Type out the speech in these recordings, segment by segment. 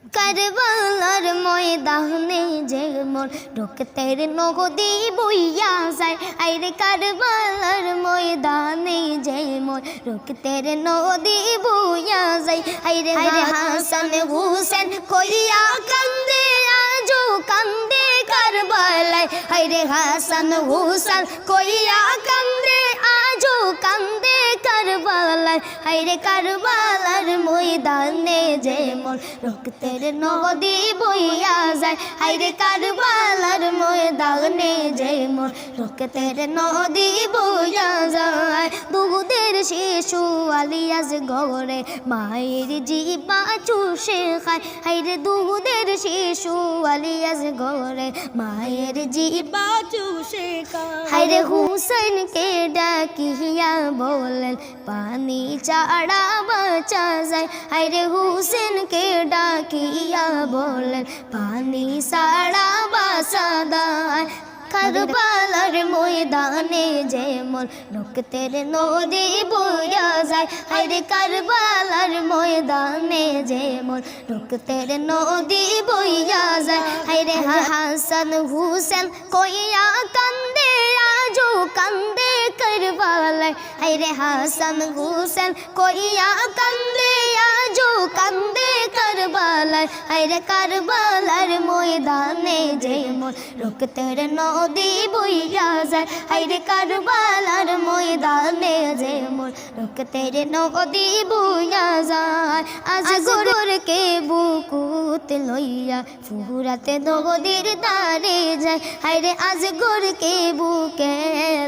কারবালার ময়দানে যে মোর রক্তের নদী বইয়া যায়, আইরে কারবালার ময়দানে যে মোর রক্তের নদী বইয়া যায়, আইরে হাসান হুসেন কইয়া কান্দে আজো কান্দে কারবালায়, আইরে হাসান হুসেন কইয়া কান্দে আজো কান্দে কারবালায়, আইরে কারবালার ময়দানে যে মোর রক্তের নদী বইয়া যায়, আইরে কারবালার ময়দানে যে মোর রক্তের নদী বইয়া যায়। দুধের শিশু আলিয়াস গড়ে মায়ের জিবা চুষে খায়, আইরে দুধের শিশু আলিয়াস গড়ে মায়ের জিবা চুষে খায়, আইরে হুসেনকে ডাকিয়া বলেন পানি ছাড়া বাঁচা যায়, আইরে হুসেনকে ডাকিয়া বলেন পানি ছাড়া বাঁচা যায়। কারবালার ময়দানে যে মোর রক্তের নদী বইয়া যায়, আইরে কারবালার ময়দানে যে মোর রক্তের নদী বইয়া যায়, আইরে হাসান হুসেন কইয়া কান্দে আজো কান্দে কারবালায়, আইরে হাসান হুসেন কইয়া কান্দে আজো কান্দে কারবালায়, আইরে কারবালার ময়দানে যে মোর রক্তের নদী বইয়া যায়, আইরে কারবালার ময়দানে যে মোর রক্তের নদী বইয়া যায়। আজ গোরকে বুকুত লইয়া ফুরাতে নদীর দারে যায়, আইরে আজ গোরকে বুকে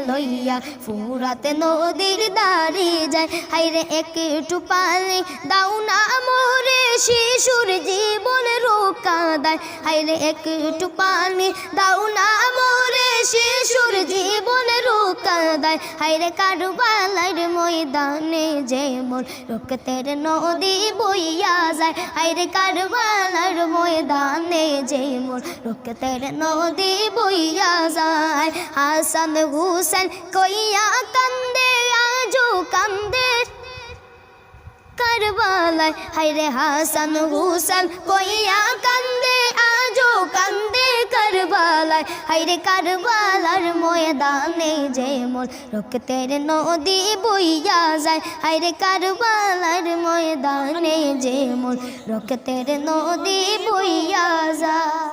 লইয়া ফুরাতে নদীর দারে যায়, আইরে একটু পানি দাও না মোরে শিশুর জীবন রক্ষা দেয়, আইরে একটু পানি দাও না মোরে শিশুর জীবন রক্ষা দেয়, আইরে কারবালার ময়দানে যে মোর রক্তের নদী বইয়া যায়, আইরে কারবালার ময়দানে যে মোর রক্তের নদী বইয়া যায়। হাসান হুসেন কইয়া কান্দে আজো কান্দে কারবালায়, হায়রে হাসান হুসেন কইয়া কান্দে আজো কান্দে কারবালায়, হায়রে কারবালার ময়দানে যে মোর রক্তের নদী বইয়া যায়, হায়রে কারবালার ময়দানে যে মোর রক্তের নদী বইয়া যায়।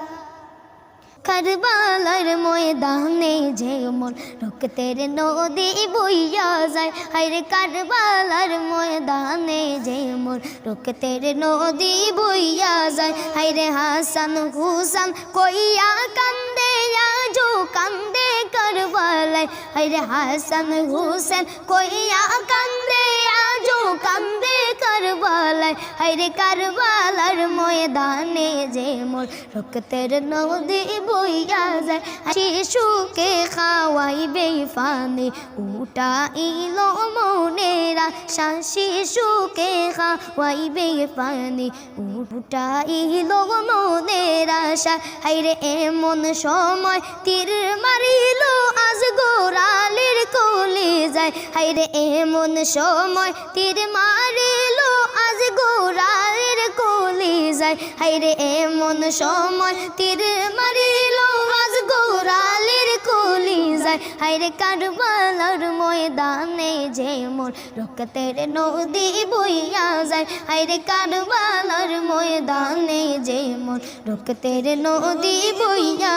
কারবালার ময়দানে যে মোর রক্তের নদী বইয়া যায়, হায়রে কারবালার ময়দানে যে মোর রক্তের নদী বইয়া যায়, হায়রে হাসান হুসেন কইয়া কান্দে আজো কান্দে কারবালায়, হায়রে হাসান হুসেন কইয়া কান্দে আজো কান্দে কারবালায়, হায়রে কারবালার ময়দানে যে মোর রক্তের নদী বইয়া যায়। শিশুকে খাওয়াইবে পানি উঠাইলো মনের আশা, শিশুকে খাওয়াইবে পানি উঠাইলো মনের আশা, হায়রে এমন সময় তীর মারিল আজ গোরালির কলি যায়, হায়রে এমন সময় তীর মারিল আজ গোরালির কলি যায়, হায়রে এমন সময় তীর মারিল আজ গোরালির কলি যায়, হায়রে কারবালার ময়দানে যে মোর রক্তের নদী বইয়া যায়, হায়রে কারবালার ময়দানে যে মোর রক্তের নদী বইয়া